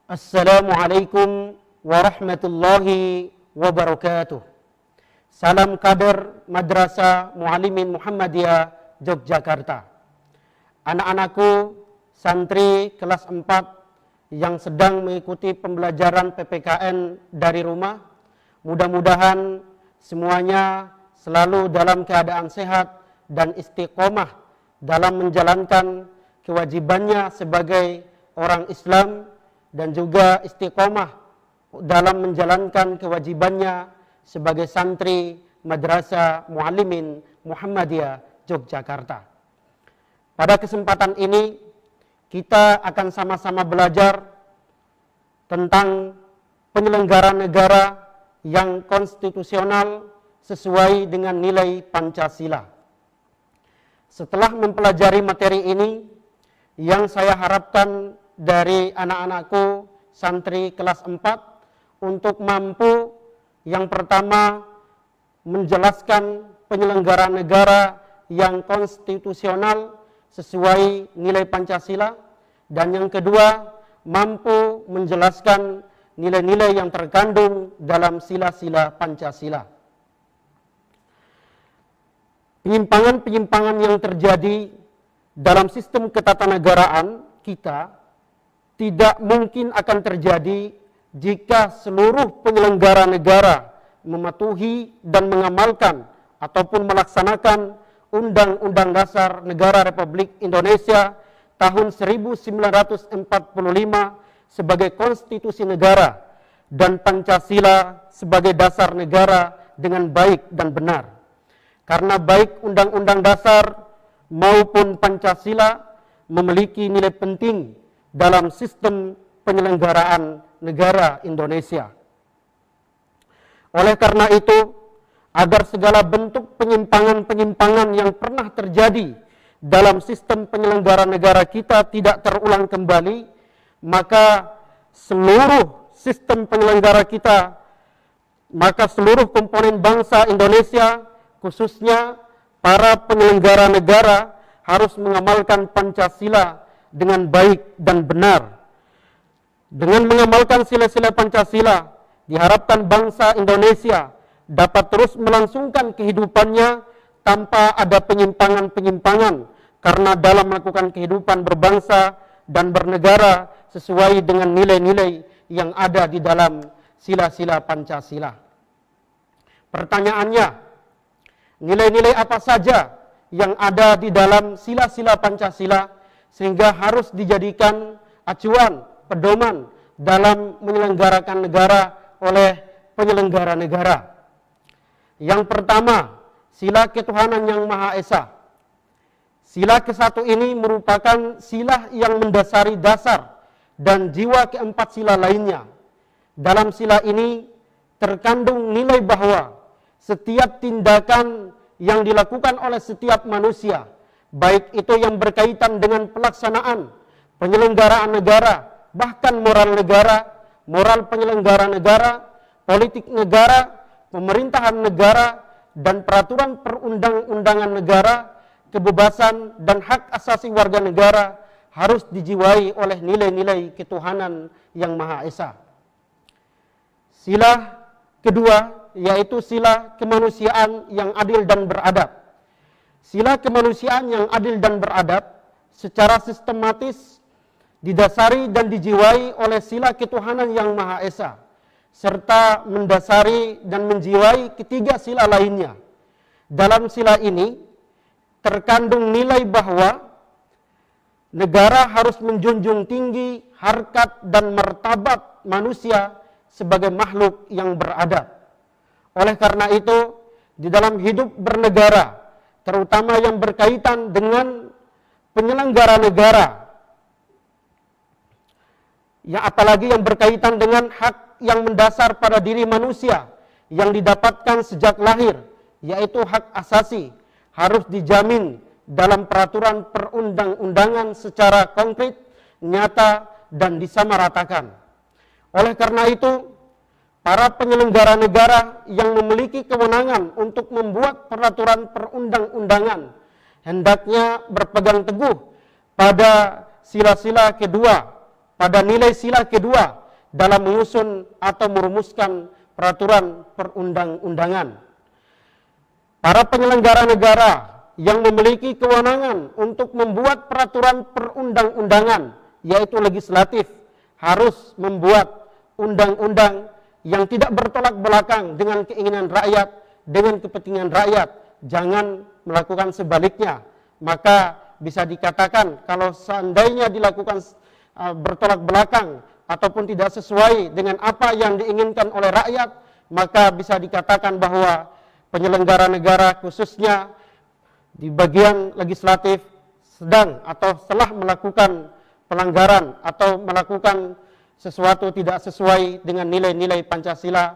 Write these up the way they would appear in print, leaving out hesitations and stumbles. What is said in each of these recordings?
Assalamualaikum warahmatullahi wabarakatuh. Salam kader Madrasah Muallimin Muhammadiyah Yogyakarta. Anak-anakku santri kelas 4 yang sedang mengikuti pembelajaran PPKN dari rumah, mudah-mudahan semuanya selalu dalam keadaan sehat dan istiqomah dalam menjalankan kewajibannya sebagai orang Islam dan juga istiqomah dalam menjalankan kewajibannya sebagai santri Madrasah Muallimin Muhammadiyah Yogyakarta. Pada kesempatan ini kita akan sama-sama belajar tentang penyelenggaraan negara yang konstitusional sesuai dengan nilai Pancasila. Setelah mempelajari materi ini, yang saya harapkan dari anak-anakku santri kelas 4 untuk mampu yang pertama menjelaskan penyelenggaraan negara yang konstitusional sesuai nilai Pancasila, dan yang kedua mampu menjelaskan nilai-nilai yang terkandung dalam sila-sila Pancasila. Penyimpangan-penyimpangan yang terjadi dalam sistem ketatanegaraan kita tidak mungkin akan terjadi jika seluruh penyelenggara negara mematuhi dan mengamalkan ataupun melaksanakan Undang-Undang Dasar Negara Republik Indonesia tahun 1945 sebagai konstitusi negara dan Pancasila sebagai dasar negara dengan baik dan benar. Karena baik Undang-Undang Dasar maupun Pancasila memiliki nilai penting dalam sistem penyelenggaraan negara Indonesia. Oleh karena itu, agar segala bentuk penyimpangan-penyimpangan yang pernah terjadi dalam sistem penyelenggaraan negara kita tidak terulang kembali, maka seluruh sistem penyelenggara kita, maka seluruh komponen bangsa Indonesia, khususnya para penyelenggara negara, harus mengamalkan Pancasila dengan baik dan benar. Dengan mengamalkan sila-sila Pancasila, diharapkan bangsa Indonesia dapat terus melangsungkan kehidupannya tanpa ada penyimpangan-penyimpangan, karena dalam melakukan kehidupan berbangsa dan bernegara sesuai dengan nilai-nilai yang ada di dalam sila-sila Pancasila. Pertanyaannya, nilai-nilai apa saja yang ada di dalam sila-sila Pancasila sehingga harus dijadikan acuan, pedoman dalam menyelenggarakan negara oleh penyelenggara negara? Yang pertama, sila ketuhanan yang Maha Esa. Sila ke-1 ini merupakan sila yang mendasari dasar dan jiwa keempat sila lainnya. Dalam sila ini terkandung nilai bahwa setiap tindakan yang dilakukan oleh setiap manusia, baik itu yang berkaitan dengan pelaksanaan penyelenggaraan negara, bahkan moral negara, moral penyelenggara negara, politik negara, pemerintahan negara, dan peraturan perundang-undangan negara, kebebasan dan hak asasi warga negara harus dijiwai oleh nilai-nilai ketuhanan yang Maha Esa. Sila kedua yaitu sila kemanusiaan yang adil dan beradab. Sila kemanusiaan yang adil dan beradab secara sistematis didasari dan dijiwai oleh sila ketuhanan yang Maha Esa, serta mendasari dan menjiwai ketiga sila lainnya. Dalam sila ini terkandung nilai bahwa negara harus menjunjung tinggi harkat dan martabat manusia sebagai makhluk yang beradab. Oleh karena itu, di dalam hidup bernegara, terutama yang berkaitan dengan penyelenggara negara, ya apalagi yang berkaitan dengan hak yang mendasar pada diri manusia yang didapatkan sejak lahir, yaitu hak asasi, harus dijamin dalam peraturan perundang-undangan secara konkret, nyata, dan disamaratakan. Oleh karena itu, para penyelenggara negara yang memiliki kewenangan untuk membuat peraturan perundang-undangan hendaknya berpegang teguh pada sila-sila kedua, pada nilai sila kedua dalam menyusun atau merumuskan peraturan perundang-undangan. Para penyelenggara negara yang memiliki kewenangan untuk membuat peraturan perundang-undangan, yaitu legislatif, harus membuat undang-undang yang tidak bertolak belakang dengan keinginan rakyat, dengan kepentingan rakyat. Jangan melakukan sebaliknya. Maka bisa dikatakan kalau seandainya dilakukan bertolak belakang ataupun tidak sesuai dengan apa yang diinginkan oleh rakyat, maka bisa dikatakan bahwa penyelenggara negara khususnya di bagian legislatif sedang atau telah melakukan pelanggaran atau melakukan sesuatu tidak sesuai dengan nilai-nilai Pancasila,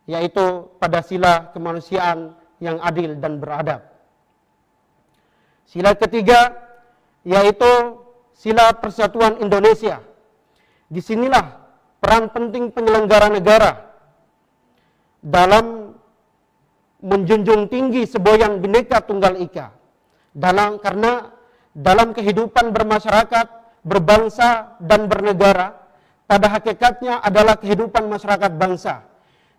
yaitu pada sila kemanusiaan yang adil dan beradab. Sila ketiga yaitu sila Persatuan Indonesia. Disinilah peran penting penyelenggara negara dalam menjunjung tinggi semboyan Bhinneka Tunggal Ika. Karena dalam kehidupan bermasyarakat, berbangsa dan bernegara, pada hakikatnya adalah kehidupan masyarakat bangsa,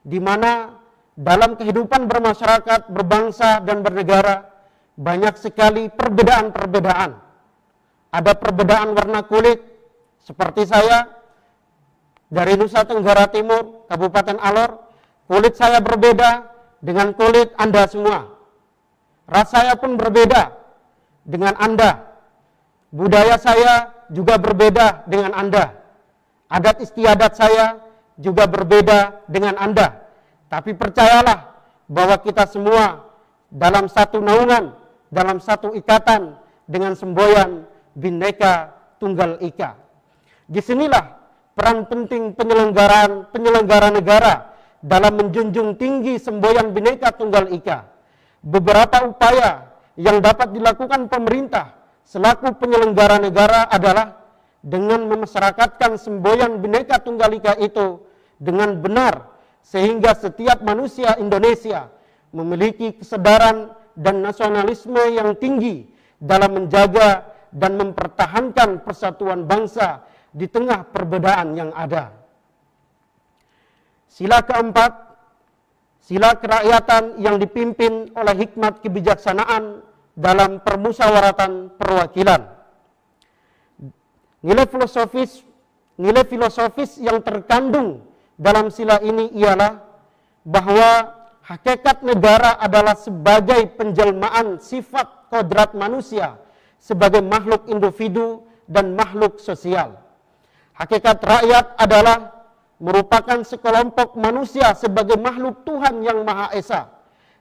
di mana dalam kehidupan bermasyarakat, berbangsa dan bernegara banyak sekali perbedaan-perbedaan. Ada perbedaan warna kulit, seperti saya dari Nusa Tenggara Timur, Kabupaten Alor. Kulit saya berbeda dengan kulit Anda semua. Ras saya pun berbeda dengan Anda. Budaya saya juga berbeda dengan Anda. Adat istiadat saya juga berbeda dengan Anda. Tapi percayalah bahwa kita semua dalam satu naungan, dalam satu ikatan dengan semboyan Bhinneka Tunggal Ika. Disinilah peran penting penyelenggara negara dalam menjunjung tinggi semboyan Bhinneka Tunggal Ika. Beberapa upaya yang dapat dilakukan pemerintah selaku penyelenggara negara adalah dengan memasyarakatkan semboyan Bhinneka Tunggal Ika itu dengan benar, sehingga setiap manusia Indonesia memiliki kesadaran dan nasionalisme yang tinggi dalam menjaga dan mempertahankan persatuan bangsa di tengah perbedaan yang ada. Sila keempat, sila kerakyatan yang dipimpin oleh hikmat kebijaksanaan dalam permusyawaratan perwakilan. Nilai filosofis yang terkandung dalam sila ini ialah bahwa hakikat negara adalah sebagai penjelmaan sifat kodrat manusia sebagai makhluk individu dan makhluk sosial. Hakikat rakyat adalah merupakan sekelompok manusia sebagai makhluk Tuhan yang Maha Esa,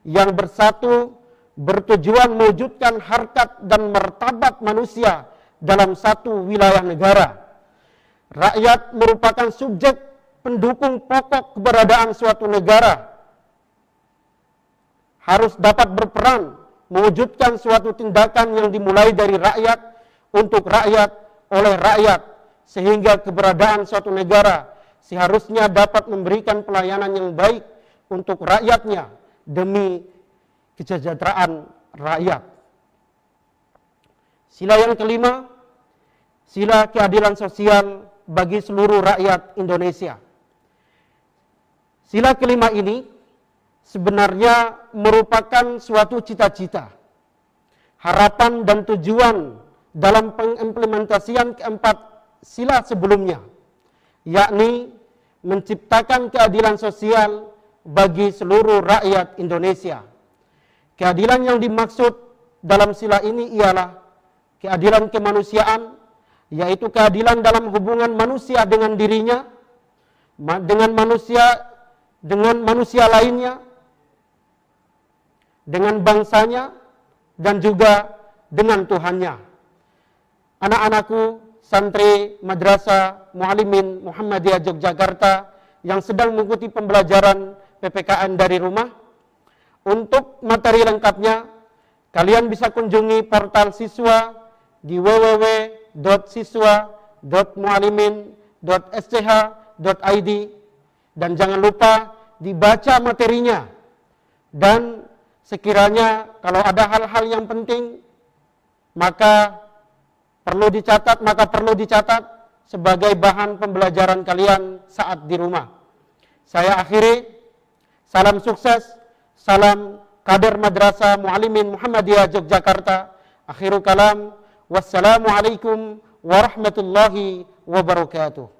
yang bersatu bertujuan mewujudkan harkat dan martabat manusia dalam satu wilayah negara. Rakyat merupakan subjek pendukung pokok keberadaan suatu negara, harus dapat berperan mewujudkan suatu tindakan yang dimulai dari rakyat, untuk rakyat, oleh rakyat, sehingga keberadaan suatu negara seharusnya dapat memberikan pelayanan yang baik untuk rakyatnya demi kesejahteraan rakyat. Sila yang kelima, sila keadilan sosial bagi seluruh rakyat Indonesia. Sila kelima ini sebenarnya merupakan suatu cita-cita, harapan dan tujuan dalam pengimplementasian keempat sila sebelumnya, yakni menciptakan keadilan sosial bagi seluruh rakyat Indonesia. Keadilan yang dimaksud dalam sila ini ialah keadilan kemanusiaan, yaitu keadilan dalam hubungan manusia dengan dirinya, dengan manusia lainnya, dengan bangsanya, dan juga dengan Tuhannya. Anak-anakku, santri Madrasah Muallimin Muhammadiyah Yogyakarta yang sedang mengikuti pembelajaran PPKN dari rumah, untuk materi lengkapnya kalian bisa kunjungi portal siswa di www.siswa.muallimin.sch.id, dan jangan lupa dibaca materinya, dan sekiranya kalau ada hal-hal yang penting maka perlu dicatat, sebagai bahan pembelajaran kalian saat di rumah. Saya akhiri, salam sukses, salam kader Madrasah Muallimin Muhammadiyah Yogyakarta. Akhiru kalam, wassalamualaikum warahmatullahi wabarakatuh.